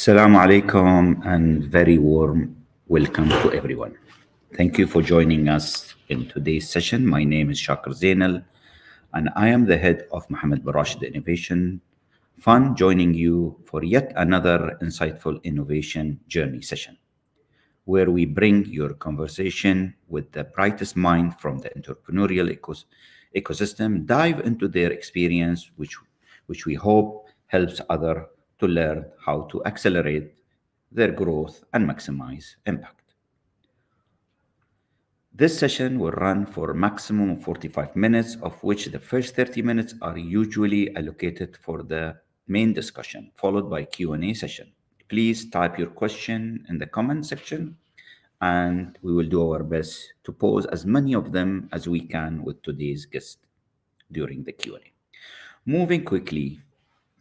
Assalamu alaikum and very warm welcome to everyone. Thank you for joining us in today's session. My name is Shakir Zainal and I am the head of Mohammed bin Rashid Innovation Fund, joining you for yet another insightful innovation journey session where we bring your conversation with the brightest mind from the entrepreneurial ecosystem, dive into their experience, which we hope helps others to learn how to accelerate their growth and maximize impact. This session will run for a maximum of 45 minutes, of which the first 30 minutes are usually allocated for the main discussion, followed by Q&A session. Please type your question in the comment section and we will do our best to pose as many of them as we can with today's guest during the Q&A. Moving quickly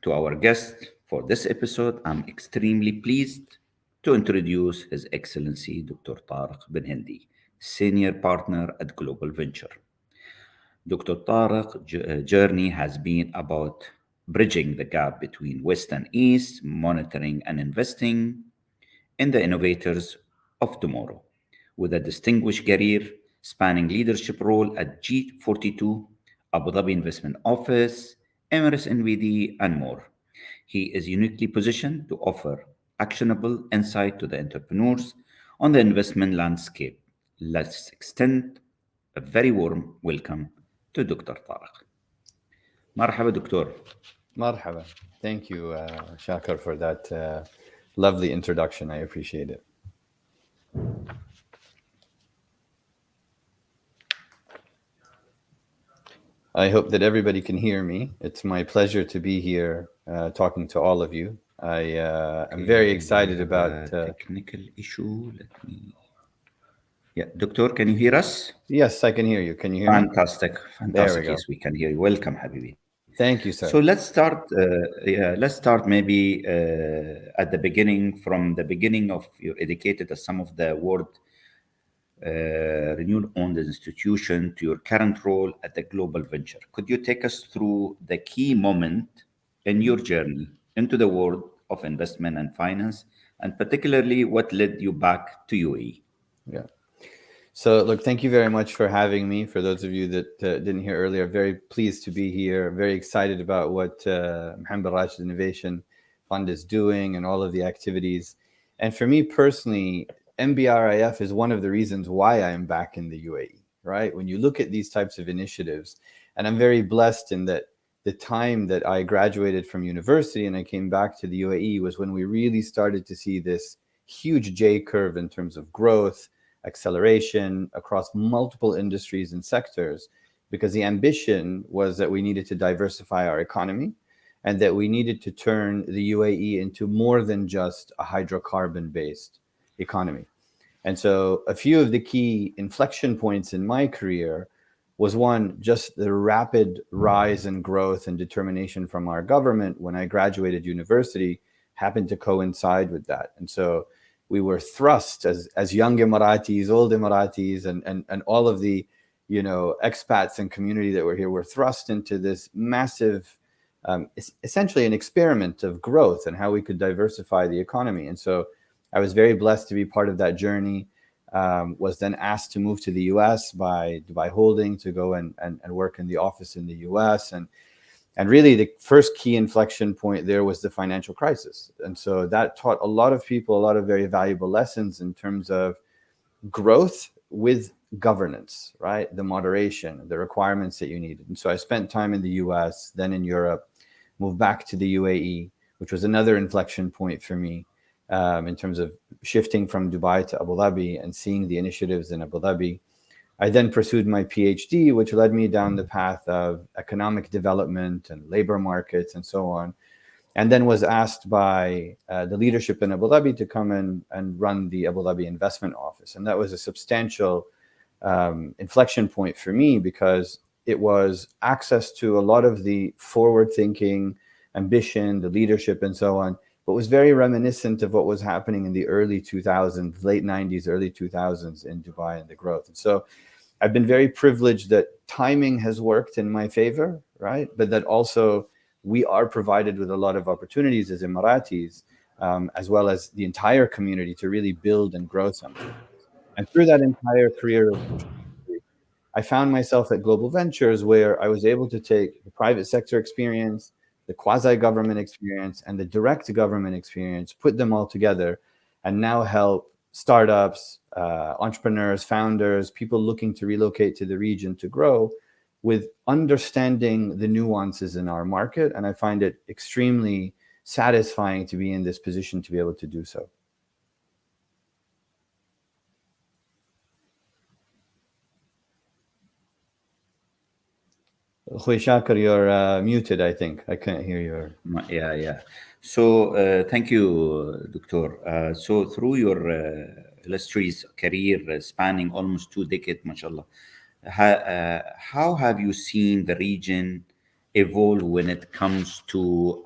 to our guest for this episode, I'm extremely pleased to introduce His Excellency Dr. Tariq bin Hendi, Senior Partner at Global Venture. Dr. Tariq's journey has been about bridging the gap between West and East, monitoring and investing in the innovators of tomorrow, with a distinguished career spanning leadership role at G42, Abu Dhabi Investment Office, Emirates NVD, and more. He is uniquely positioned to offer actionable insight to the entrepreneurs on the investment landscape. Let's extend a very warm welcome to Dr. Tariq. مرحبا دكتور. Marhaba. Thank you, Shakir, for that lovely introduction. I appreciate it. I hope that everybody can hear me. It's my pleasure to be here talking to all of you. I'm very excited about... technical issue. Let me... Yeah, Doctor, can you hear us? Yes, I can hear you. Can you hear me? Fantastic. There we go. Yes, we can hear you. Welcome, Habibi. Thank you, sir. So let's start. Let's start maybe at the beginning, from the beginning of your educated as some of the world renewed-owned institution to your current role at the Global Venture. Could you take us through the key moment in your journey into the world of investment and finance, and particularly what led you back to UAE? Yeah. So, look, thank you very much for having me. For those of you that didn't hear earlier, very pleased to be here. Very excited about what Mohammed bin Rashid Innovation Fund is doing and all of the activities. And for me personally, MBRIF is one of the reasons why I'm back in the UAE, right? When you look at these types of initiatives, and I'm very blessed in that the time that I graduated from university and I came back to the UAE was when we really started to see this huge J curve in terms of growth, acceleration across multiple industries and sectors, because the ambition was that we needed to diversify our economy and that we needed to turn the UAE into more than just a hydrocarbon-based economy. And so a few of the key inflection points in my career was, one, just the rapid rise in growth and determination from our government when I graduated university happened to coincide with that. And so we were thrust as young Emiratis, old Emiratis, and all of the, expats and community that were here were thrust into this massive, essentially an experiment of growth and how we could diversify the economy. And so I was very blessed to be part of that journey. Was then asked to move to the US by Dubai Holding to go and work in the office in the US. And really the first key inflection point there was the financial crisis. And so that taught a lot of people a lot of very valuable lessons in terms of growth with governance, right? The moderation, the requirements that you needed. And so I spent time in the US, then in Europe, moved back to the UAE, which was another inflection point for me in terms of shifting from Dubai to Abu Dhabi and seeing the initiatives in Abu Dhabi. I then pursued my PhD, which led me down the path of economic development and labor markets and so on. And then was asked by the leadership in Abu Dhabi to come in and run the Abu Dhabi Investment Office. And that was a substantial inflection point for me because it was access to a lot of the forward thinking, ambition, the leadership and so on, but was very reminiscent of what was happening in the early 2000s, late 90s, early 2000s in Dubai and the growth. And so I've been very privileged that timing has worked in my favor, right? But that also we are provided with a lot of opportunities as Emiratis as well as the entire community to really build and grow something. And through that entire career of I found myself at Global Ventures where I was able to take the private sector experience, the quasi government experience, and the direct government experience, put them all together, and now help startups, entrepreneurs, founders, people looking to relocate to the region to grow with understanding the nuances in our market. And I find it extremely satisfying to be in this position to be able to do so. Khoy Shakir, you're muted, I think. I can't hear you. Yeah, yeah. So thank you, Doctor. So through your illustrious career spanning almost 2 decades, mashallah, how have you seen the region evolve when it comes to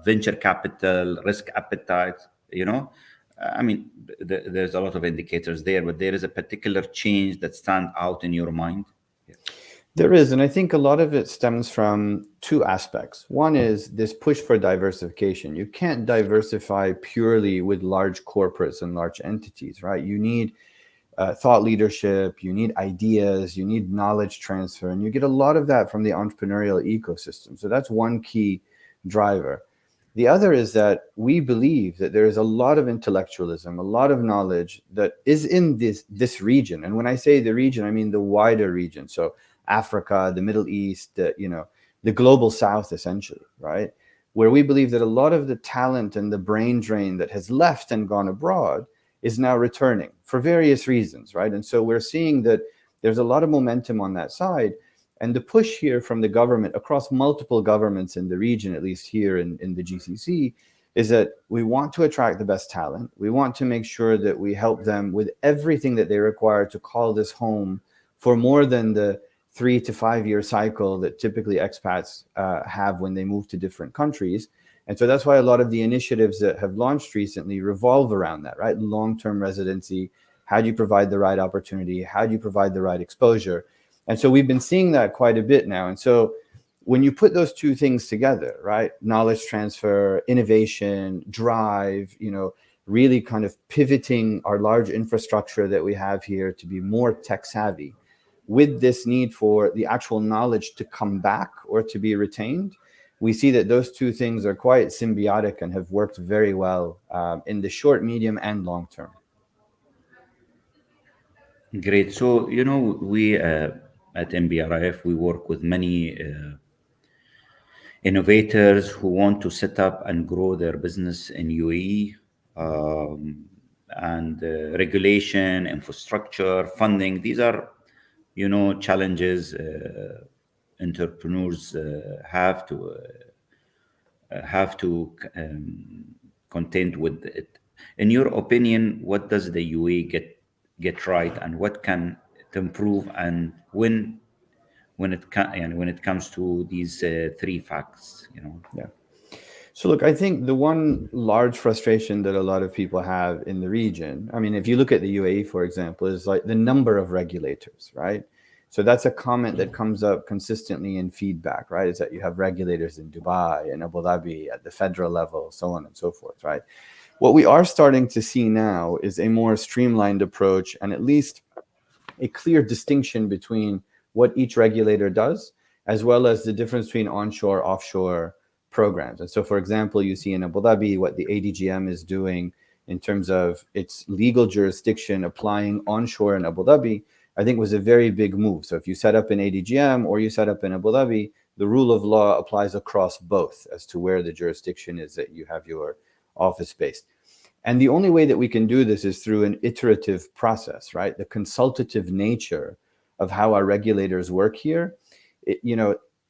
venture capital, risk appetite? You know, I mean, there's a lot of indicators there, but there is a particular change that stand out in your mind. Yeah. There is, and I think a lot of it stems from two aspects. One is this push for diversification. You can't diversify purely with large corporates and large entities, right? You need thought leadership, you need ideas, you need knowledge transfer, and you get a lot of that from the entrepreneurial ecosystem. So that's one key driver. The other is that we believe that there is a lot of intellectualism, a lot of knowledge that is in this region. And when I say the region, I mean the wider region. So Africa, the Middle East, the global South, essentially, right? Where we believe that a lot of the talent and the brain drain that has left and gone abroad is now returning for various reasons, right? And so we're seeing that there's a lot of momentum on that side. And the push here from the government across multiple governments in the region, at least here in the GCC, is that we want to attract the best talent. We want to make sure that we help them with everything that they require to call this home for more than the 3 to 5 year cycle that typically expats have when they move to different countries. And so that's why a lot of the initiatives that have launched recently revolve around that, right? Long-term residency. How do you provide the right opportunity? How do you provide the right exposure? And so we've been seeing that quite a bit now. And so when you put those two things together, right? Knowledge transfer, innovation, drive, really kind of pivoting our large infrastructure that we have here to be more tech savvy with this need for the actual knowledge to come back or to be retained, we see that those two things are quite symbiotic and have worked very well in the short, medium, and long term. Great. So, we at MBRIF, we work with many innovators who want to set up and grow their business in UAE, and regulation, infrastructure, funding. These are, challenges entrepreneurs have to contend with it. In your opinion, what does the UAE get right, and what can it improve, and when it comes to these three facts? Yeah. So look, I think the one large frustration that a lot of people have in the region, I mean, if you look at the UAE, for example, is like the number of regulators, right? So that's a comment that comes up consistently in feedback, right? Is that you have regulators in Dubai and Abu Dhabi at the federal level, so on and so forth, right? What we are starting to see now is a more streamlined approach and at least a clear distinction between what each regulator does, as well as the difference between onshore, offshore programs. And so, for example, you see in Abu Dhabi what the ADGM is doing in terms of its legal jurisdiction applying onshore in Abu Dhabi, I think was a very big move. So if you set up in ADGM or you set up in Abu Dhabi, the rule of law applies across both as to where the jurisdiction is that you have your office based. And the only way that we can do this is through an iterative process, right? The consultative nature of how our regulators work here.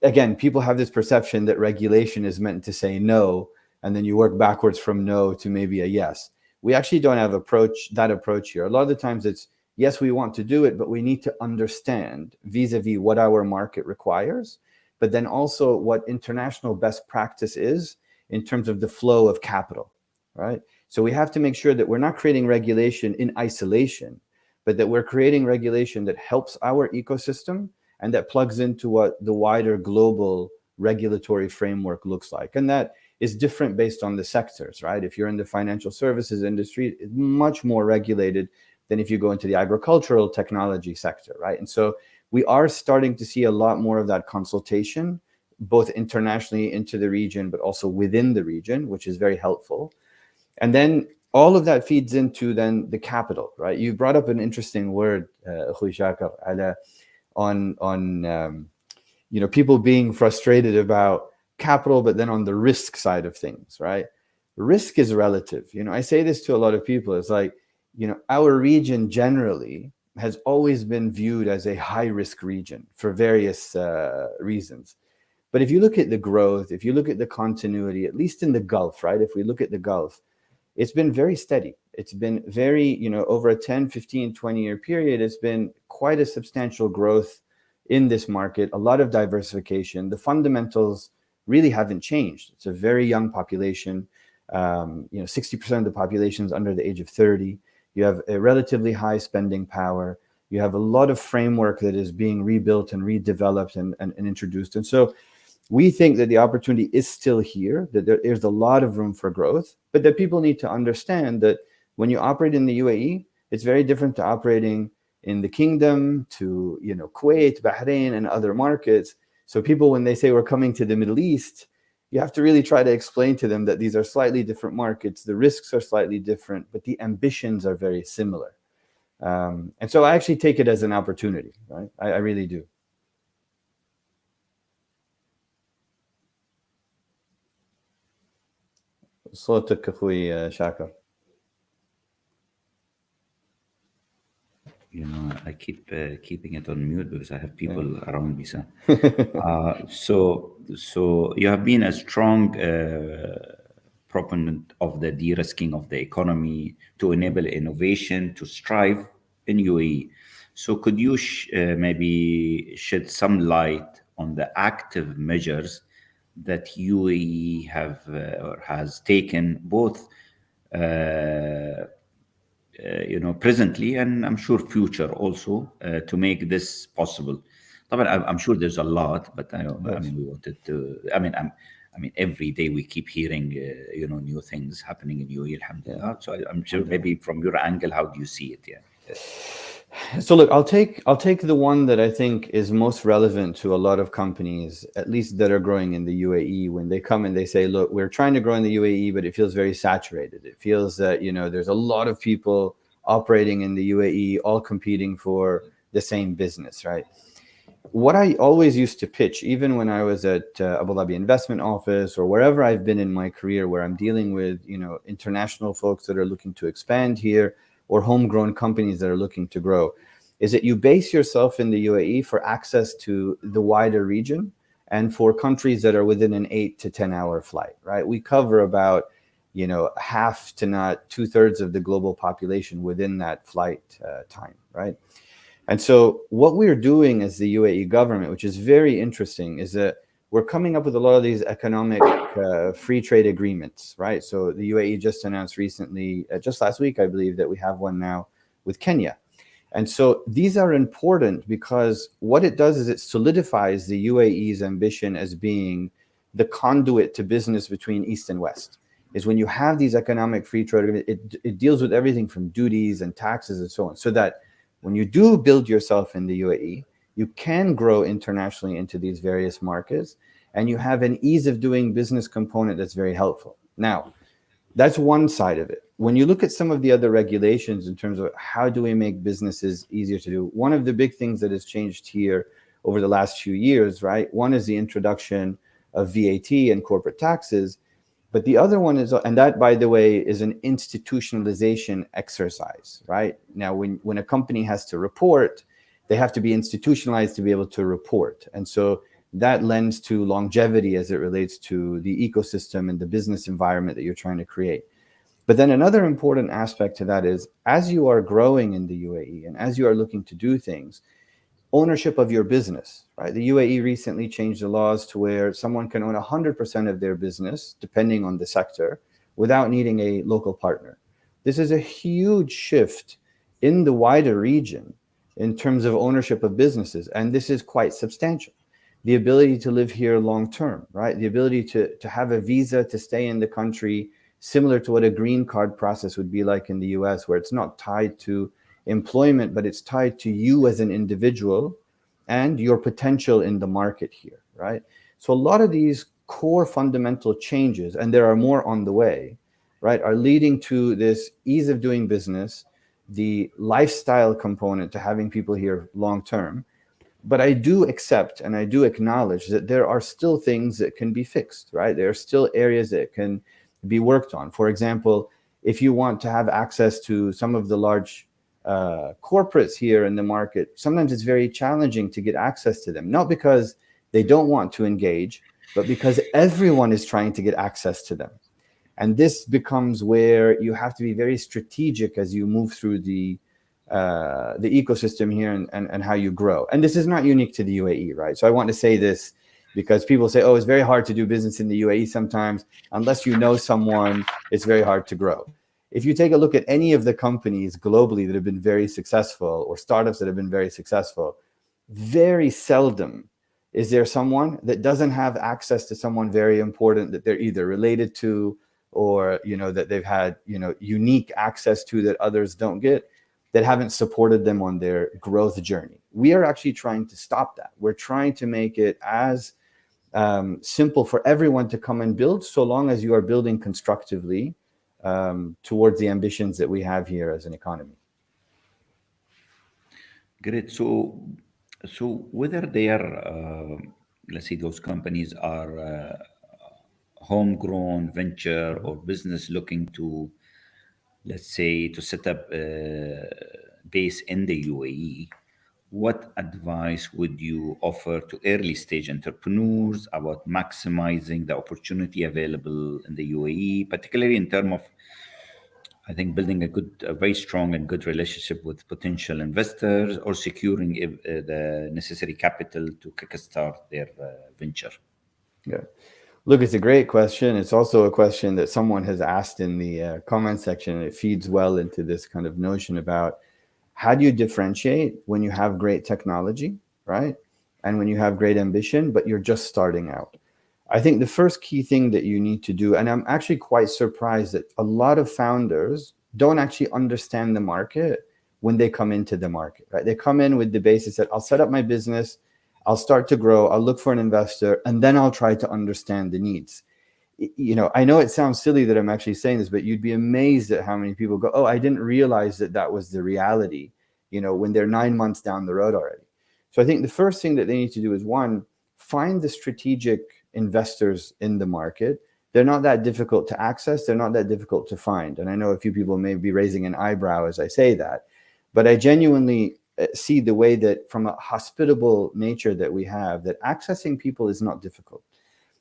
Again, people have this perception that regulation is meant to say no, and then you work backwards from no to maybe a yes. We actually don't have that approach here. A lot of the times it's, yes, we want to do it, but we need to understand vis-a-vis what our market requires, but then also what international best practice is in terms of the flow of capital, right? So we have to make sure that we're not creating regulation in isolation, but that we're creating regulation that helps our ecosystem and that plugs into what the wider global regulatory framework looks like. And that is different based on the sectors, right? If you're in the financial services industry, it's much more regulated than if you go into the agricultural technology sector, right? And so we are starting to see a lot more of that consultation, both internationally into the region, but also within the region, which is very helpful. And then all of that feeds into then the capital, right? You brought up an interesting word, Akhuy Shakar, on people being frustrated about capital, but then on the risk side of things, right? Risk is relative. I say this to a lot of people. It's like, our region generally has always been viewed as a high risk region for various reasons. But if you look at the growth, if you look at the continuity, at least in the Gulf, right? If we look at the Gulf, it's been very steady. It's been very, over a 10, 15, 20-year period, it's been quite a substantial growth in this market, a lot of diversification. The fundamentals really haven't changed. It's a very young population. 60% of the population is under the age of 30. You have a relatively high spending power. You have a lot of framework that is being rebuilt and redeveloped and introduced. And so we think that the opportunity is still here, that there's a lot of room for growth, but that people need to understand that when you operate in the UAE, it's very different to operating in the kingdom, to Kuwait, Bahrain, and other markets. So people, when they say we're coming to the Middle East, you have to really try to explain to them that these are slightly different markets. The risks are slightly different, but the ambitions are very similar. And so I actually take it as an opportunity, right? I really do. صوتك أخوي شاكر. I keep keeping it on mute because I have people around me. So, so you have been a strong proponent of the de-risking of the economy to enable innovation to strive in UAE. So, could you maybe shed some light on the active measures that UAE have or has taken, both presently and I'm sure future also, to make this possible. طبعا I'm sure there's a lot, but I mean we wanted to. I mean every day we keep hearing new things happening in UAE, alhamdulillah. So I'm sure maybe from your angle, how do you see it? Yeah. So look, I'll take the one that I think is most relevant to a lot of companies, at least that are growing in the UAE. When they come and they say, look, we're trying to grow in the UAE, but it feels very saturated. It feels that, there's a lot of people operating in the UAE, all competing for the same business, right? What I always used to pitch, even when I was at Abu Dhabi Investment Office or wherever I've been in my career, where I'm dealing with, international folks that are looking to expand here, or homegrown companies that are looking to grow, is that you base yourself in the UAE for access to the wider region and for countries that are within an 8 to 10 hour flight, right? We cover about, half to not 2/3 of the global population within that flight time, right? And so what we're doing as the UAE government, which is very interesting, is that we're coming up with a lot of these economic free trade agreements, right? So the UAE just announced recently, just last week, I believe, that we have one now with Kenya. And so these are important because what it does is it solidifies the UAE's ambition as being the conduit to business between East and West. Is when you have these economic free trade agreements, it deals with everything from duties and taxes and so on, so that when you do build yourself in the UAE, you can grow internationally into these various markets, and you have an ease of doing business component that's very helpful. Now, that's one side of it. When you look at some of the other regulations in terms of how do we make businesses easier to do, one of the big things that has changed here over the last few years, right? One is the introduction of VAT and corporate taxes. But the other one is, and that, by the way, is an institutionalization exercise, right? Now, when a company has to report, they have to be institutionalized to be able to report. And so that lends to longevity as it relates to the ecosystem and the business environment that you're trying to create. But then another important aspect to that is, as you are growing in the UAE and as you are looking to do things, ownership of your business, right? The UAE recently changed the laws to where someone can own 100% of their business, depending on the sector, without needing a local partner. This is a huge shift in the wider region in terms of ownership of businesses, and this is quite substantial. the ability to live here long term, right? The ability to have a visa to stay in the country, similar to what a green card process would be like in the US, where it's not tied to employment, but it's tied to you as an individual and your potential in the market here, right? So a lot of these core fundamental changes, and there are more on the way, right, are leading to this ease of doing business, the lifestyle component to having people here long term. But I do accept and I do acknowledge that there are still things that can be fixed, right? There are still areas that can be worked on. For example, if you want to have access to some of the large corporates here in the market, sometimes it's very challenging to get access to them, not because they don't want to engage, but because everyone is trying to get access to them. And this becomes where you have to be very strategic as you move through the ecosystem here and how you grow. And this is not unique to the UAE, right? So I want to say this because people say, oh, it's very hard to do business in the UAE sometimes. Unless you know someone, it's very hard to grow. If you take a look at any of the companies globally that have been very successful, or startups that have been very successful, very seldom is there someone that doesn't have access to someone very important that they're either related to, or that they've had unique access to that others don't get, that haven't supported them on their growth journey. We are actually trying to stop that. We're trying to make it as simple for everyone to come and build, so long as you are building constructively towards the ambitions that we have here as an economy. Great. So whether they are, let's say, those companies are homegrown venture or business looking to, let's say, to set up base in the UAE, what advice would you offer to early stage entrepreneurs about maximizing the opportunity available in the UAE, particularly in terms of, I think, building a very strong and good relationship with potential investors, or securing the necessary capital to kickstart their venture? Yeah. Look, it's a great question. It's also a question that someone has asked in the comment section, and it feeds well into this kind of notion about how do you differentiate when you have great technology, right? And when you have great ambition, but you're just starting out. I think the first key thing that you need to do, and I'm actually quite surprised that a lot of founders don't actually understand the market when they come into the market, right? They come in with the basis that I'll set up my business, I'll start to grow, I'll look for an investor, and then I'll try to understand the needs. I know it sounds silly that I'm actually saying this, but you'd be amazed at how many people go, oh, I didn't realize that that was the reality, when they're 9 months down the road already. So I think the first thing that they need to do is, one, find the strategic investors in the market. They're not that difficult to access. They're not that difficult to find. And I know a few people may be raising an eyebrow as I say that, but I genuinely see the way that, from a hospitable nature that we have, that accessing people is not difficult.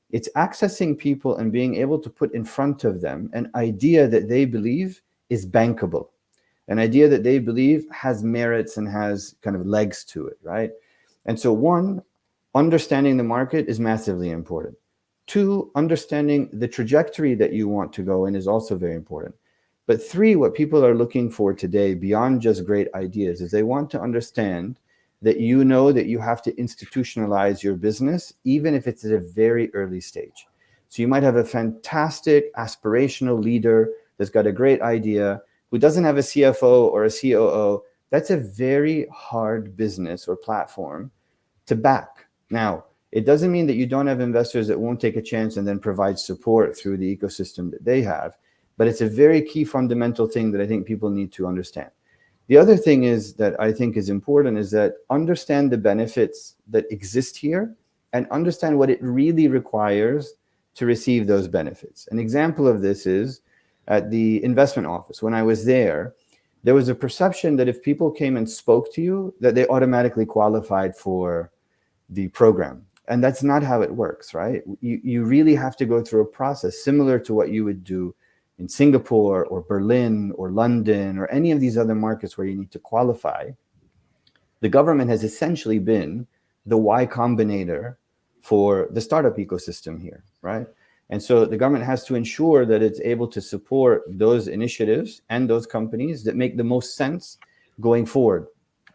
It's accessing people and being able to put in front of them an idea that they believe is bankable, an idea that they believe has merits and has kind of legs to it, right? And so, one, understanding the market is massively important. Two, understanding the trajectory that you want to go in is also very important. But three, what people are looking for today, beyond just great ideas, is they want to understand that that you have to institutionalize your business, even if it's at a very early stage. So you might have a fantastic aspirational leader that's got a great idea, who doesn't have a CFO or a COO. That's a very hard business or platform to back. Now, it doesn't mean that you don't have investors that won't take a chance and then provide support through the ecosystem that they have, but it's a very key fundamental thing that I think people need to understand. The other thing is that I think is important is that understand the benefits that exist here and understand what it really requires to receive those benefits. An example of this is at the investment office. When I was there was a perception that if people came and spoke to you, that they automatically qualified for the program. And that's not how it works, right? You really have to go through a process similar to what you would do in Singapore or Berlin or London or any of these other markets where you need to qualify. The government has essentially been the Y Combinator for the startup ecosystem here, right? And so the government has to ensure that it's able to support those initiatives and those companies that make the most sense going forward.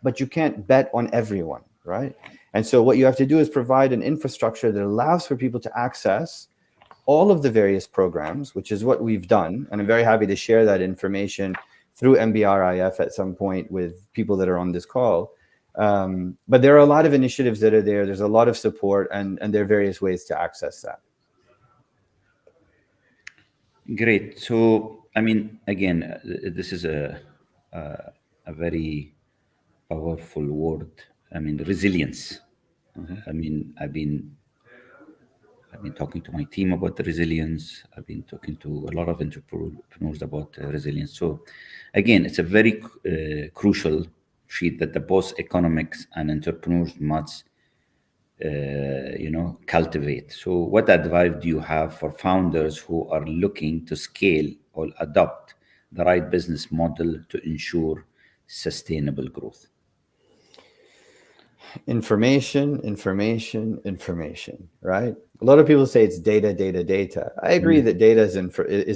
But you can't bet on everyone, right? And so what you have to do is provide an infrastructure that allows for people to access all of the various programs, which is what we've done. And I'm very happy to share that information through MBRIF at some point with people that are on this call. But there are a lot of initiatives that are there. There's a lot of support, and there are various ways to access that. Great. So, I mean, again, this is a very powerful word. I mean, resilience. I mean, I've been talking to my team about the resilience. I've been talking to a lot of entrepreneurs about resilience. So, again, it's a very crucial sheet that the both economics and entrepreneurs must, cultivate. So, what advice do you have for founders who are looking to scale or adopt the right business model to ensure sustainable growth? Information, right? A lot of people say it's data. I agree that data is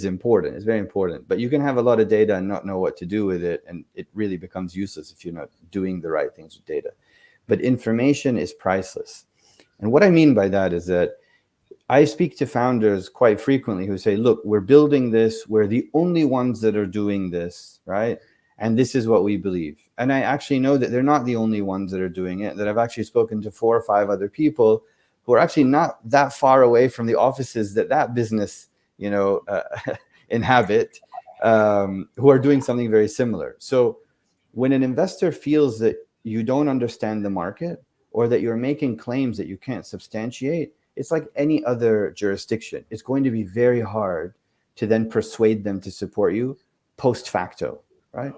important. It's very important. But you can have a lot of data and not know what to do with it, and it really becomes useless if you're not doing the right things with data. But information is priceless. And what I mean by that is that I speak to founders quite frequently who say, look, we're building this. We're the only ones that are doing this, right? And this is what we believe. And I actually know that they're not the only ones that are doing it, that I've actually spoken to 4 or 5 other people who are actually not that far away from the offices that business, inhabit, who are doing something very similar. So when an investor feels that you don't understand the market or that you're making claims that you can't substantiate, it's like any other jurisdiction. It's going to be very hard to then persuade them to support you post facto, right?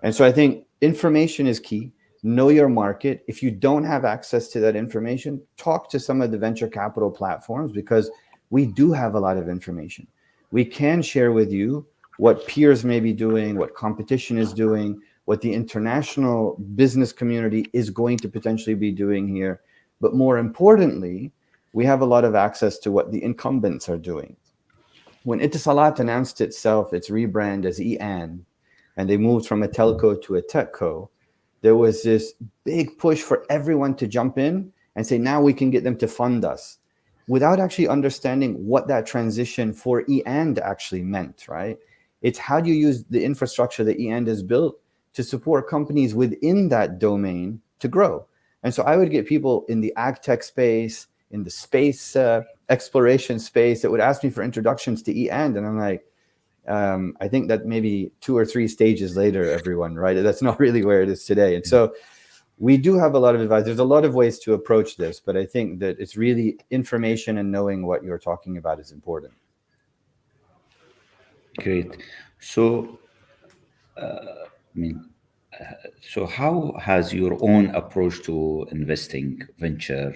And so I think information is key. Know your market. If you don't have access to that information, talk to some of the venture capital platforms, because we do have a lot of information. We can share with you what peers may be doing, what competition is doing, what the international business community is going to potentially be doing here. But more importantly, we have a lot of access to what the incumbents are doing. When Etisalat announced itself, its rebrand as EAN, and they moved from a telco to a techco, there was this big push for everyone to jump in and say, now we can get them to fund us, without actually understanding what that transition for EAN actually meant, right? It's how do you use the infrastructure that EAN has built to support companies within that domain to grow. And so I would get people in the ag tech space, in the space exploration space, that would ask me for introductions to EAN. And I'm like, I think that maybe 2 or 3 stages later, everyone, right? That's not really where it is today. And so we do have a lot of advice. There's a lot of ways to approach this, but I think that it's really information and knowing what you're talking about is important. Great. So, I mean, so how has your own approach to investing venture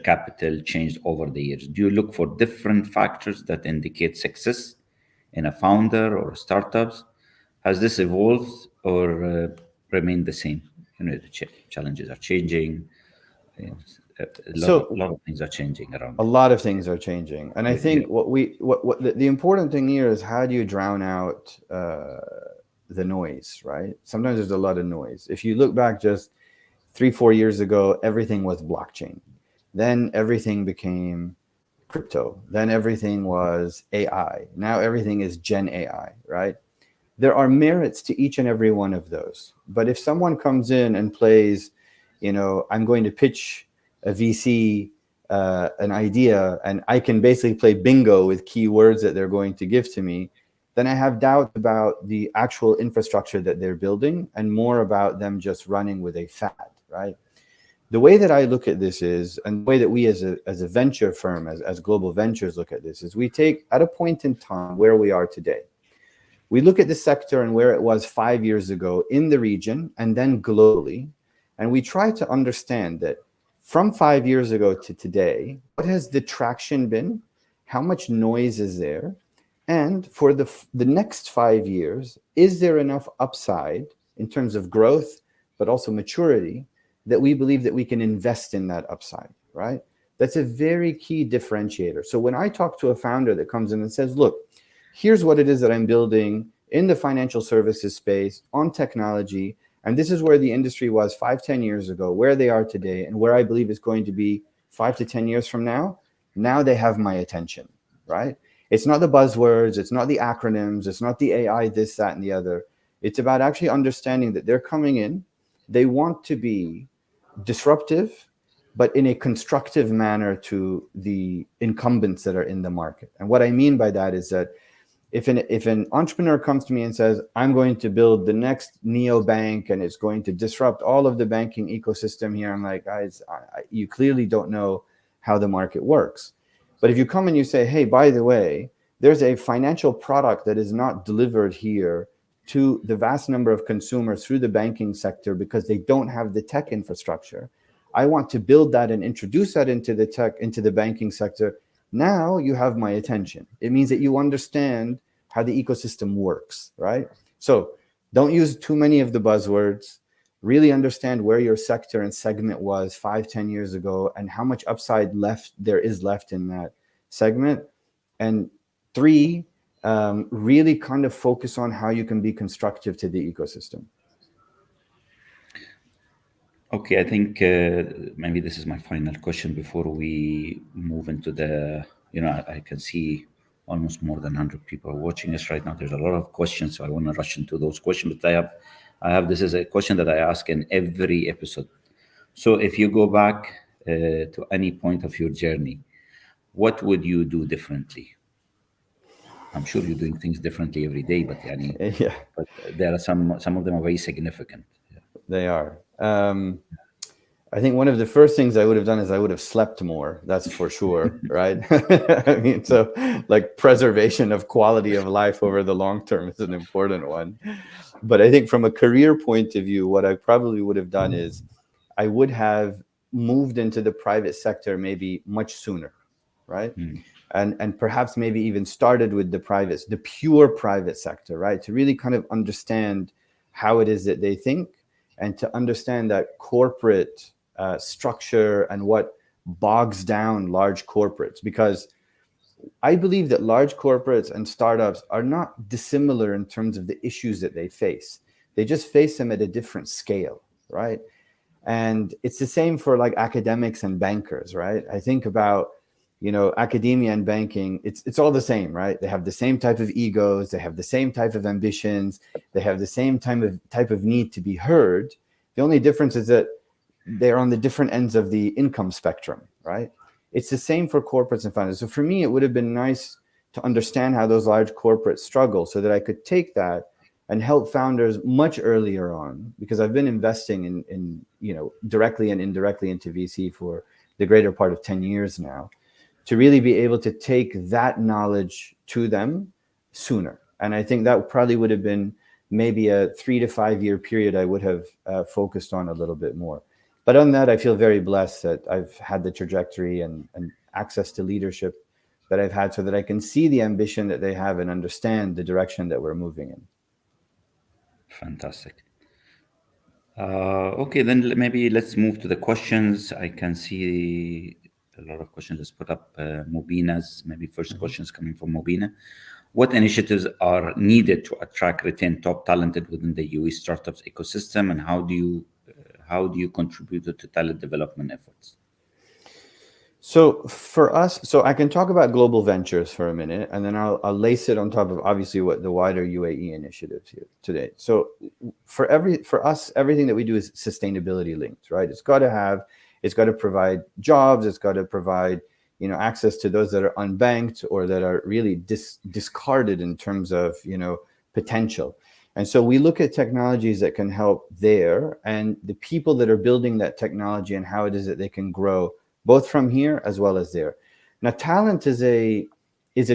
capital changed over the years? Do you look for different factors that indicate success in a founder or startups? Has this evolved or remained the same? The challenges are changing. Yes, So a lot of things are changing a around. lot of things are changing. And I Yeah. think what the important thing here is, how do you drown out the noise, right? Sometimes there's a lot of noise. If you look back just 3-4 years ago, everything was blockchain. Then everything became crypto. Then everything was AI. Now everything is Gen AI, right? There are merits to each and every one of those. But if someone comes in and plays, I'm going to pitch a VC an idea, and I can basically play bingo with keywords that they're going to give to me, then I have doubts about the actual infrastructure that they're building, and more about them just running with a fad, right? The way that I look at this is, and the way that we as a venture firm, as Global Ventures look at this, is we take, at a point in time where we are today, we look at the sector and where it was 5 years ago in the region and then globally, and we try to understand that from 5 years ago to today, what has the traction been? How much noise is there? And for the next 5 years, is there enough upside in terms of growth, but also maturity, that we believe that we can invest in that upside, right? That's a very key differentiator. So when I talk to a founder that comes in and says, look, here's what it is that I'm building in the financial services space on technology, And this is where the industry was 5, 10 years ago, where they are today, and where I believe is going to be 5 to 10 years from now. Now they have my attention, right? It's not the buzzwords, it's not the acronyms, it's not the AI, this, that, and the other. It's about actually understanding that they're coming in, they want to be disruptive, but in a constructive manner to the incumbents that are in the market. And what I mean by that is that if an entrepreneur comes to me and says, I'm going to build the next neobank and it's going to disrupt all of the banking ecosystem here, I'm like, guys, you clearly don't know how the market works. But if you come and you say, hey, by the way, there's a financial product that is not delivered here to the vast number of consumers through the banking sector because they don't have the tech infrastructure. I want to build that and introduce that into the banking sector. Now you have my attention. It means that you understand how the ecosystem works, right? So don't use too many of the buzzwords. Really understand where your sector and segment was 5, 10 years ago and how much upside there is left in that segment. And 3, really kind of focus on how you can be constructive to the ecosystem. Okay, I think maybe this is my final question before we move into the, I can see almost more than 100 people are watching us right now. There's a lot of questions, so I want to rush into those questions. But this is a question that I ask in every episode. So if you go back to any point of your journey, what would you do differently? I'm sure you're doing things differently every day, but Yeah, but there are some of them are very significant. Yeah. they are. I think one of the first things I would have done is I would have slept more. That's for sure, right? I mean, so like preservation of quality of life over the long term is an important one. But I think from a career point of view, what I probably would have done is I would have moved into the private sector maybe much sooner, right? And perhaps maybe even started with the pure private sector, right? To really kind of understand how it is that they think and to understand that corporate structure and what bogs down large corporates. Because I believe that large corporates and startups are not dissimilar in terms of the issues that they face. They just face them at a different scale, right? And it's the same for like academics and bankers, right? I think about, academia and banking, it's all the same, right? They have the same type of egos, they have the same type of ambitions, they have the same type of need to be heard. The only difference is that they're on the different ends of the income spectrum, right? It's the same for corporates and founders. So for me, it would have been nice to understand how those large corporates struggle so that I could take that and help founders much earlier on, because I've been investing in directly and indirectly into VC for the greater part of 10 years now, to really be able to take that knowledge to them sooner. And I think that probably would have been maybe a 3 to 5 year period I would have focused on a little bit more. But on that, I feel very blessed that I've had the trajectory and access to leadership that I've had so that I can see the ambition that they have and understand the direction that we're moving in. Fantastic. Okay, then maybe let's move to the questions. I can see a lot of questions. Let's put up Mubina's maybe first questions coming from Mubina. What initiatives are needed to attract, retain top talented within the UAE startups ecosystem, and how do you contribute to talent development efforts? So for us, I can talk about global ventures for a minute, and then I'll lace it on top of obviously what the wider UAE initiatives here today. So for us, everything that we do is sustainability linked, right? It's got to provide jobs, it's got to provide access to those that are unbanked or that are really discarded in terms of potential. And so we look at technologies that can help there, and the people that are building that technology and how it is that they can grow both from here as well as there. Now, talent is a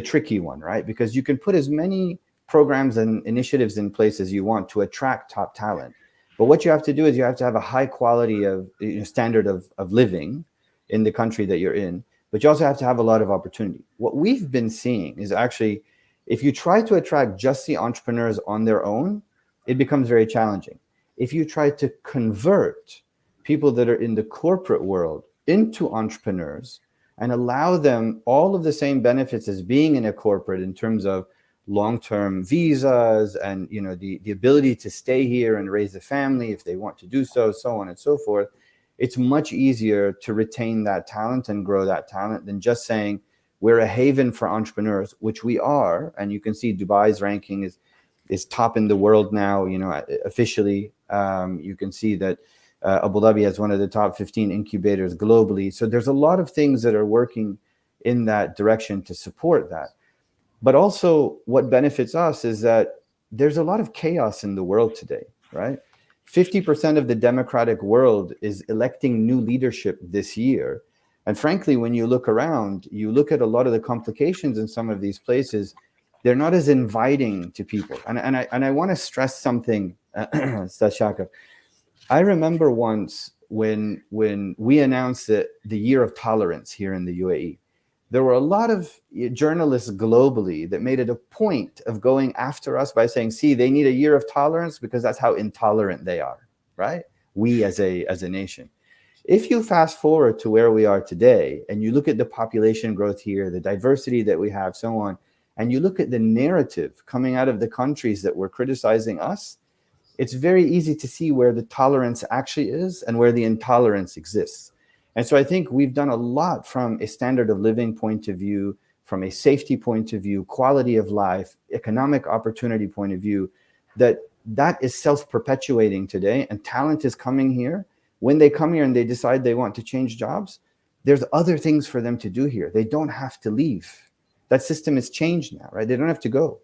tricky one, right? Because you can put as many programs and initiatives in place as you want to attract top talent. But what you have to do is you have to have a high quality of standard of living in the country that you're in, but you also have to have a lot of opportunity. What we've been seeing is actually, if you try to attract just the entrepreneurs on their own, it becomes very challenging. If you try to convert people that are in the corporate world into entrepreneurs and allow them all of the same benefits as being in a corporate in terms of long-term visas and the ability to stay here and raise a family if they want to do so, so on and so forth. It's much easier to retain that talent and grow that talent than just saying we're a haven for entrepreneurs, which we are. And you can see Dubai's ranking is top in the world now, officially. You can see that Abu Dhabi has one of the top 15 incubators globally. So there's a lot of things that are working in that direction to support that. But also what benefits us is that there's a lot of chaos in the world today, right? 50% of the democratic world is electing new leadership this year. And frankly, when you look around, you look at a lot of the complications in some of these places, they're not as inviting to people. And I want to stress something, Sashaka. I remember once when we announced that the year of tolerance here in the UAE, there were a lot of journalists globally that made it a point of going after us by saying, see, they need a year of tolerance because that's how intolerant they are, right? We as a nation. If you fast forward to where we are today and you look at the population growth here, the diversity that we have, so on, and you look at the narrative coming out of the countries that were criticizing us, it's very easy to see where the tolerance actually is and where the intolerance exists. And so I think we've done a lot from a standard of living point of view, from a safety point of view, quality of life, economic opportunity point of view, that is self-perpetuating today, and talent is coming here. When they come here and they decide they want to change jobs, there's other things for them to do here. They don't have to leave. That system has changed now, right? They don't have to go.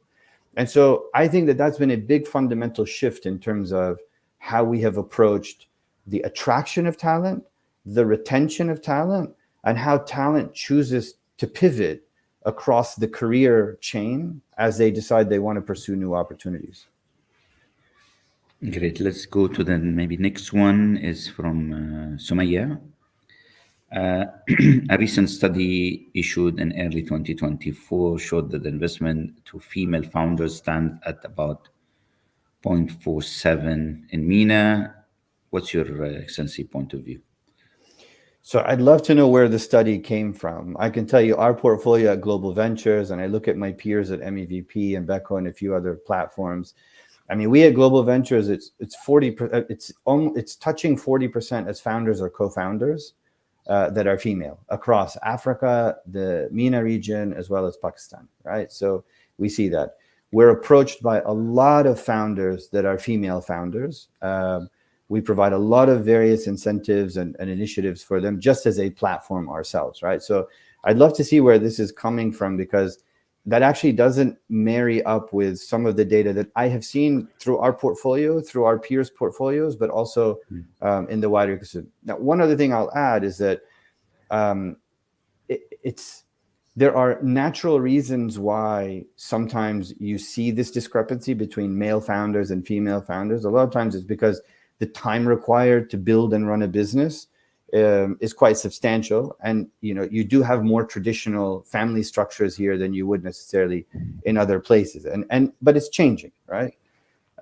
And so I think that that's been a big fundamental shift in terms of how we have approached the attraction of talent, the retention of talent, and how talent chooses to pivot across the career chain as they decide they want to pursue new opportunities. Great. Let's go to the maybe next one is from Sumaya. A recent study issued in early 2024 showed that the investment to female founders stands at about 0.47 in MENA. What's your Excellency point of view? So I'd love to know where the study came from. I can tell you our portfolio at Global Ventures, and I look at my peers at MEVP and Beko and a few other platforms. I mean, we at Global Ventures, it's touching 40% as founders or co-founders that are female across Africa, the MENA region, as well as Pakistan, right? So we see that. We're approached by a lot of founders that are female founders. We provide a lot of various incentives and initiatives for them just as a platform ourselves, right? So I'd love to see where this is coming from, because that actually doesn't marry up with some of the data that I have seen through our portfolio, through our peers' portfolios, but also in the wider ecosystem. Now, one other thing I'll add is that there are natural reasons why sometimes you see this discrepancy between male founders and female founders. A lot of times it's because the time required to build and run a business is quite substantial, and you do have more traditional family structures here than you would necessarily in other places, but it's changing, right?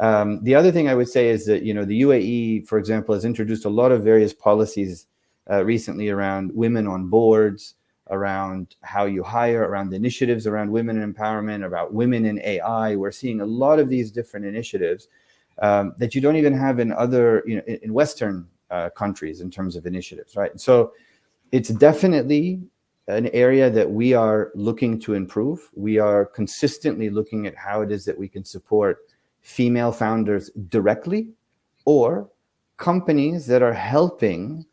The other thing I would say is that the UAE, for example, has introduced a lot of various policies recently around women on boards, around how you hire, around the initiatives around women empowerment, about women in AI. We're seeing a lot of these different initiatives that you don't even have in other, in Western countries in terms of initiatives, right? So it's definitely an area that we are looking to improve. We are consistently looking at how it is that we can support female founders directly, or companies that are helping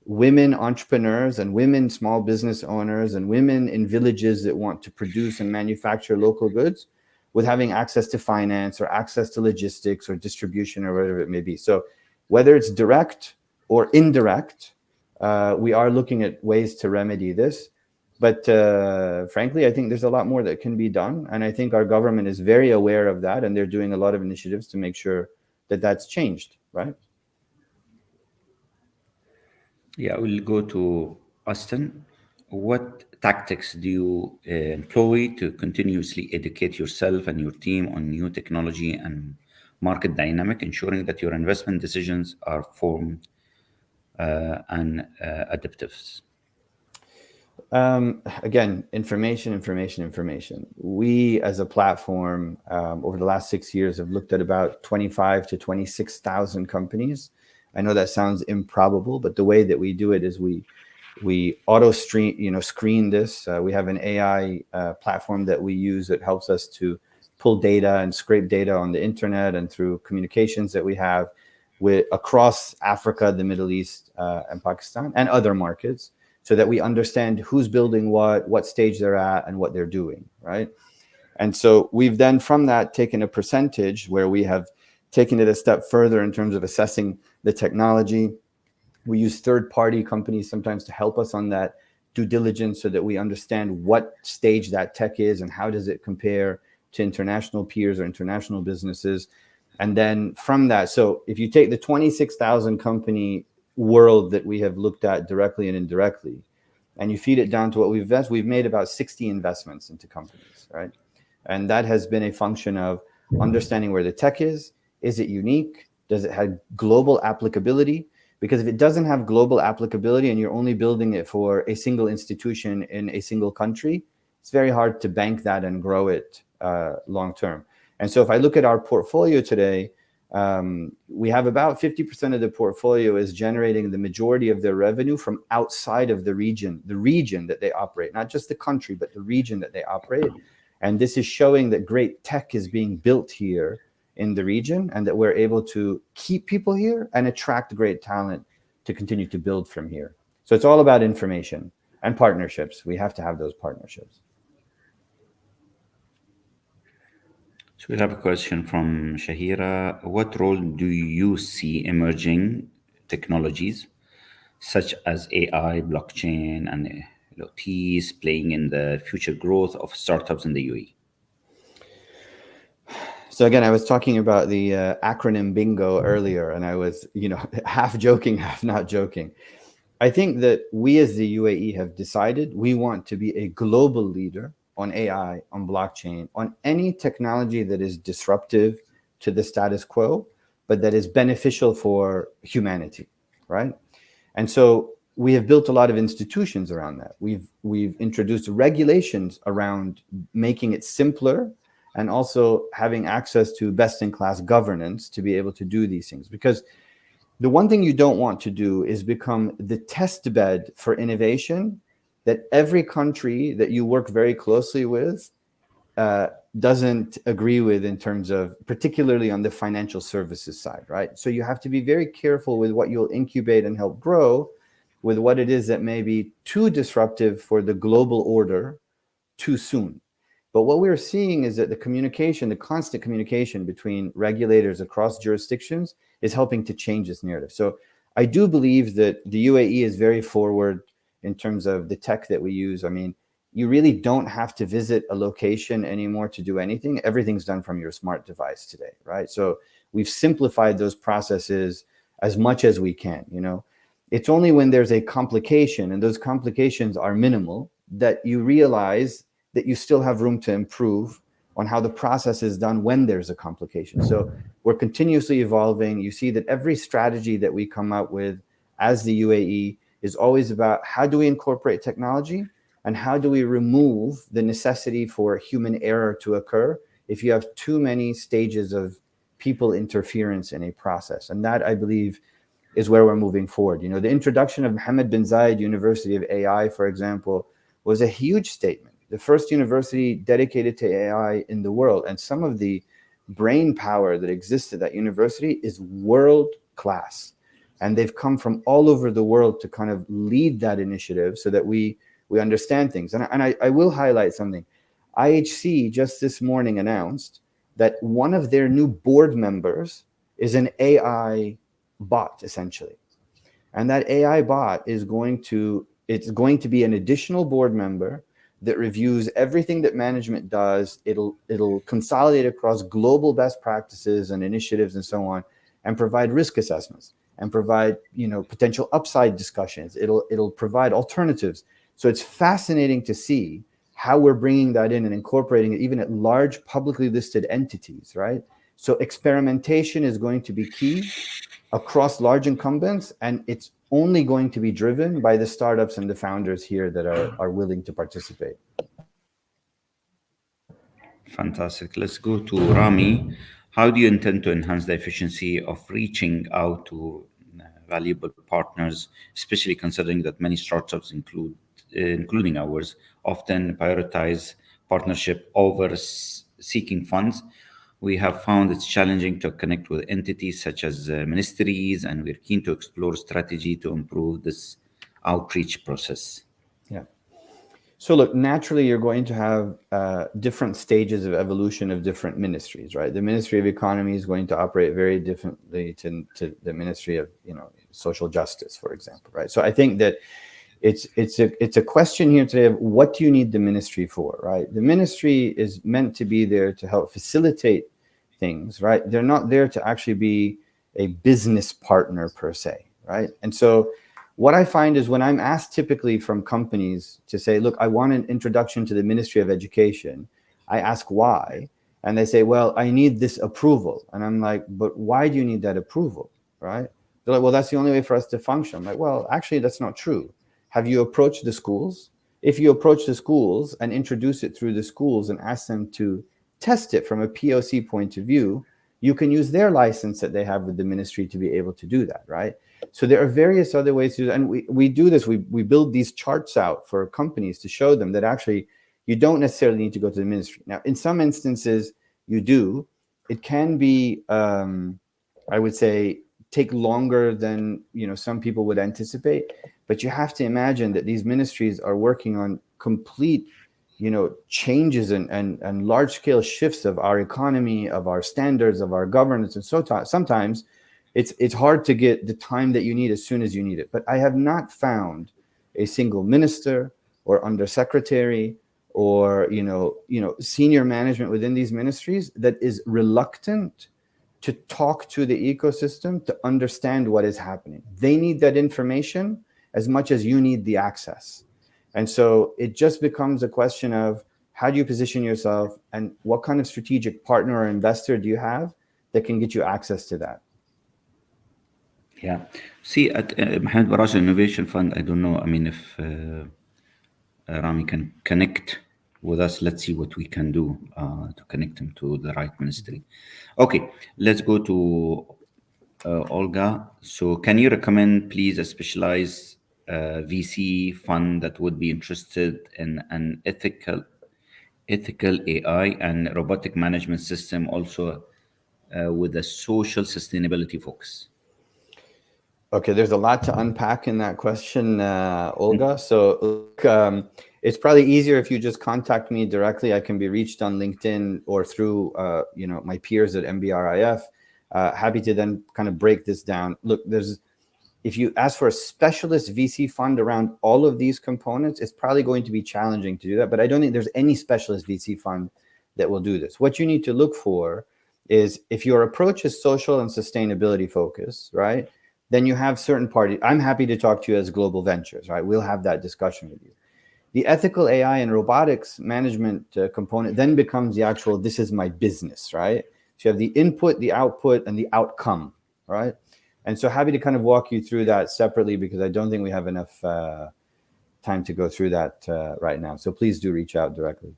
women entrepreneurs and women small business owners and women in villages that want to produce and manufacture local goods, with having access to finance or access to logistics or distribution or whatever it may be. So whether it's direct or indirect, we are looking at ways to remedy this. But frankly, I think there's a lot more that can be done. And I think our government is very aware of that, and they're doing a lot of initiatives to make sure that that's changed, right? Yeah, we'll go to Austin. What tactics do you employ to continuously educate yourself and your team on new technology and market dynamic, ensuring that your investment decisions are formed and adaptive? Again, information. We, as a platform, over the last 6 years, have looked at about 25 to 26,000 companies. I know that sounds improbable, but the way that we do it is we auto screen this. We have an AI platform that we use that helps us to pull data and scrape data on the internet and through communications that we have with across Africa, the Middle East, and Pakistan, and other markets, so that we understand who's building what stage they're at, and what they're doing, right? And so we've then from that taken a percentage where we have taken it a step further in terms of assessing the technology. We use third-party companies sometimes to help us on that due diligence so that we understand what stage that tech is and how does it compare to international peers or international businesses. And then from that, so if you take the 26,000 company world that we have looked at directly and indirectly, and you feed it down to what we've made about 60 investments into companies, right? And that has been a function of understanding where the tech is it unique? Does it have global applicability? Because if it doesn't have global applicability and you're only building it for a single institution in a single country, it's very hard to bank that and grow it long term. And so if I look at our portfolio today, we have about 50% of the portfolio is generating the majority of their revenue from outside of the region that they operate, not just the country, but the region that they operate. And this is showing that great tech is being built here in the region, and that we're able to keep people here and attract great talent to continue to build from here. So it's all about information and partnerships. We have to have those partnerships. So we have a question from Shahira. What role do you see emerging technologies such as AI, blockchain, and LOTs playing in the future growth of startups in the UAE? So again, I was talking about the acronym bingo earlier, and I was, half joking, half not joking. I think that we as the UAE have decided we want to be a global leader on AI, on blockchain, on any technology that is disruptive to the status quo, but that is beneficial for humanity, right? And so we have built a lot of institutions around that. We've introduced regulations around making it simpler and also having access to best-in-class governance to be able to do these things. Because the one thing you don't want to do is become the test bed for innovation that every country that you work very closely with doesn't agree with, in terms of particularly on the financial services side, right? So you have to be very careful with what you'll incubate and help grow with what it is that may be too disruptive for the global order too soon. But what we're seeing is that the constant communication between regulators across jurisdictions is helping to change this narrative. So I do believe that the UAE is very forward in terms of the tech that we use. I mean, you really don't have to visit a location anymore to do anything. Everything's done from your smart device today, right? So we've simplified those processes as much as we can, It's only when there's a complication, and those complications are minimal, that you realize that you still have room to improve on how the process is done when there's a complication. So we're continuously evolving. You see that every strategy that we come out with as the UAE is always about how do we incorporate technology and how do we remove the necessity for human error to occur if you have too many stages of people interference in a process. And that, I believe, is where we're moving forward. The introduction of Mohammed bin Zayed University of AI, for example, was a huge statement. The first university dedicated to AI in the world. And some of the brain power that exists at that university is world class. And they've come from all over the world to kind of lead that initiative so that we understand things. And I will highlight something. IHC just this morning announced that one of their new board members is an AI bot, essentially. And that AI bot is going to be an additional board member that reviews everything that management does. It'll consolidate across global best practices and initiatives and so on, and provide risk assessments and provide potential upside discussions. It'll provide alternatives. So it's fascinating to see how we're bringing that in and incorporating it even at large publicly listed entities, right? So experimentation is going to be key across large incumbents, and it's only going to be driven by the startups and the founders here that are willing to participate. Fantastic. Let's go to Rami. How do you intend to enhance the efficiency of reaching out to valuable partners, especially considering that many startups including ours, often prioritize partnership over seeking funds? We have found it's challenging to connect with entities such as ministries, and we're keen to explore strategy to improve this outreach process. Yeah. So look, naturally, you're going to have different stages of evolution of different ministries, right? The Ministry of Economy is going to operate very differently to the Ministry of, social justice, for example, right? So I think that it's a question here today of what do you need the ministry for, right? The ministry is meant to be there to help facilitate things, right? They're not there to actually be a business partner per se, right? And so what I find is when I'm asked typically from companies to say, look, I want an introduction to the Ministry of Education, I ask why, and they say, well, I need this approval. And I'm like, but why do you need that approval, right? They're like, well, that's the only way for us to function. I'm like, well, actually, that's not true. Have you approached the schools? If you approach the schools and introduce it through the schools and ask them to test it from a POC point of view, you can use their license that they have with the ministry to be able to do that, right? So there are various other ways to do it. And we do this. We build these charts out for companies to show them that actually you don't necessarily need to go to the ministry. Now, in some instances, you do. It can be, I would say, take longer than some people would anticipate. But you have to imagine that these ministries are working on complete changes and large scale shifts of our economy, of our standards, of our governance. And so sometimes it's hard to get the time that you need as soon as you need it. But I have not found a single minister or undersecretary or senior management within these ministries that is reluctant to talk to the ecosystem to understand what is happening. They need that information as much as you need the access. And so it just becomes a question of how do you position yourself and what kind of strategic partner or investor do you have that can get you access to that? Yeah. See, at Mohammed Baraj Innovation Fund, I don't know. I mean, if Rami can connect with us, let's see what we can do to connect him to the right ministry. Okay, let's go to Olga. So, can you recommend, please, a specialized VC fund that would be interested in an ethical AI and robotic management system, also with a social sustainability focus? Okay, there's a lot to unpack in that question, Olga. So look, it's probably easier if you just contact me directly. I can be reached on LinkedIn or through my peers at MBRIF. Happy to then kind of break this down. Look, if you ask for a specialist VC fund around all of these components, it's probably going to be challenging to do that. But I don't think there's any specialist VC fund that will do this. What you need to look for is if your approach is social and sustainability focus, right? Then you have certain parties. I'm happy to talk to you as Global Ventures, right? We'll have that discussion with you. The ethical AI and robotics management component then becomes the actual, this is my business, right? So you have the input, the output, and the outcome, right? And so happy to kind of walk you through that separately because I don't think we have enough time to go through that right now. So please do reach out directly.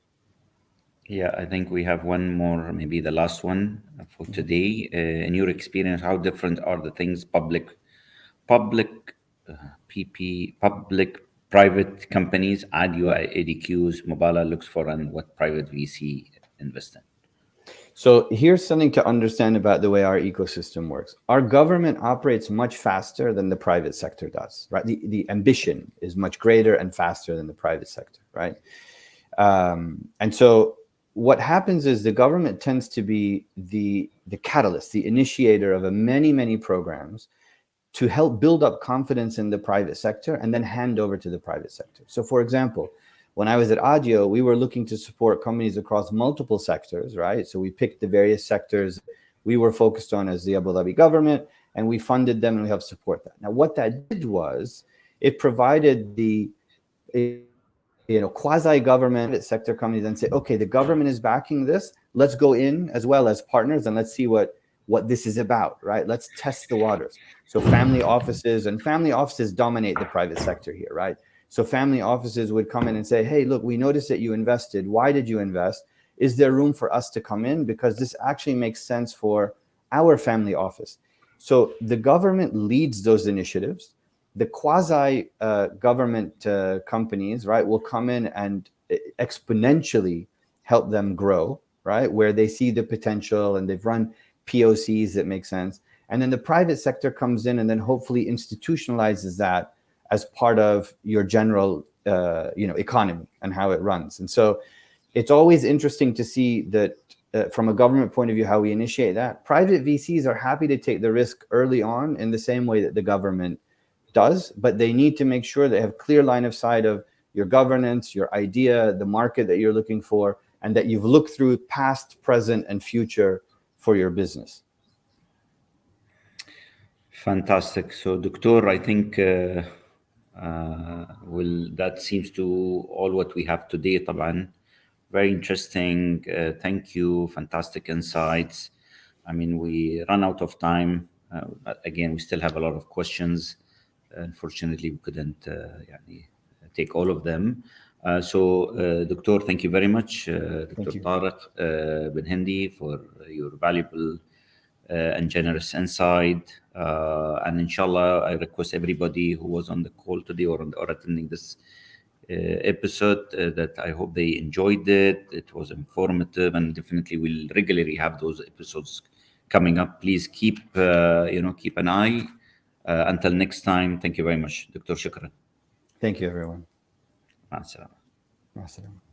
Yeah, I think we have one more, maybe the last one for today. In your experience, how different are the things public, public, private companies, ADQs, Mobala looks for, and what private VC invest in? So here's something to understand about the way our ecosystem works. Our government operates much faster than the private sector does, right? The ambition is much greater and faster than the private sector, right? And so what happens is the government tends to be the catalyst, the initiator of many programs to help build up confidence in the private sector and then hand over to the private sector. So for example, when I was at Audio, we were looking to support companies across multiple sectors, right? So we picked the various sectors we were focused on as the Abu Dhabi government, and we funded them and we helped support that. Now, what that did was it provided the quasi-government sector companies and say, okay, the government is backing this. Let's go in as well as partners and let's see what what this is about, right? Let's test the waters. So family offices dominate the private sector here, right? So family offices would come in and say, hey, look, we noticed that you invested. Why did you invest? Is there room for us to come in? Because this actually makes sense for our family office. So the government leads those initiatives. The quasi government companies, right, will come in and exponentially help them grow, right, where they see the potential and they've run POCs that make sense. And then the private sector comes in and then hopefully institutionalizes that as part of your general economy and how it runs. And so it's always interesting to see that from a government point of view, how we initiate that. Private VCs are happy to take the risk early on in the same way that the government does, but they need to make sure they have clear line of sight of your governance, your idea, the market that you're looking for, and that you've looked through past, present, and future for your business. Fantastic. So, Doctor, I think that seems to all what we have today. طبعا very interesting. Thank you. Fantastic insights. I mean, we run out of time. But again, we still have a lot of questions. Unfortunately, we couldn't take all of them. Doctor, thank you very much, Dr. Tariq bin Hendi, for your valuable and generous insight. And inshallah, I request everybody who was on the call today or attending this episode that I hope they enjoyed it. It was informative, and definitely we'll regularly have those episodes coming up. Please keep an eye. Until next time, thank you very much, Dr. Shukran. Thank you, everyone. مع السلامة. مع السلامة.